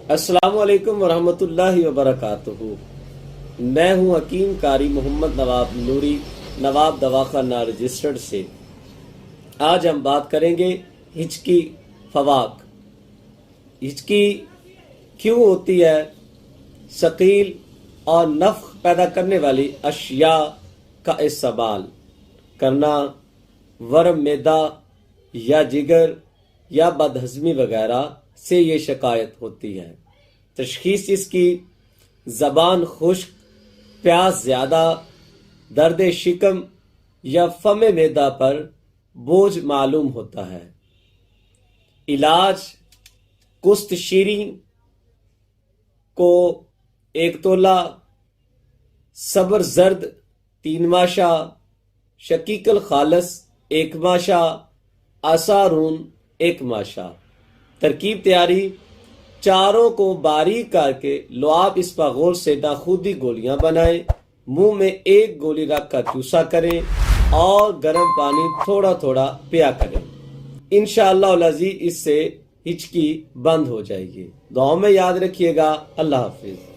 السلام علیکم ورحمۃ اللہ وبرکاتہ۔ میں ہوں حکیم قاری محمد نواب نوری، نواب دواخانہ رجسٹرڈ سے۔ آج ہم بات کریں گے ہچکی فواق۔ ہچکی کیوں ہوتی ہے؟ ثقیل اور نفخ پیدا کرنے والی اشیاء کا استعمال کرنا، ورم معدہ یا جگر یا بدہضمی وغیرہ سے یہ شکایت ہوتی ہے۔ تشخیص اس کی زبان خشک، پیاس زیادہ، درد شکم یا فم معدہ پر بوجھ معلوم ہوتا ہے۔ علاج: کست شیریں کو 1 تولہ، صبر زرد 3 ماشا، شقیق الخالص 1 ماشا، آسارون 1 ماشا۔ ترکیب تیاری: چاروں کو باریک کر کے لعاب اسپاغول سے ناخودی گولیاں بنائیں، منہ میں 1 گولی رکھ کر چوسا کریں اور گرم پانی تھوڑا تھوڑا پیا کریں۔ انشاءاللہ العزیز اس سے ہچکی بند ہو جائے گی۔ دعاؤں میں یاد رکھیے گا۔ اللہ حافظ۔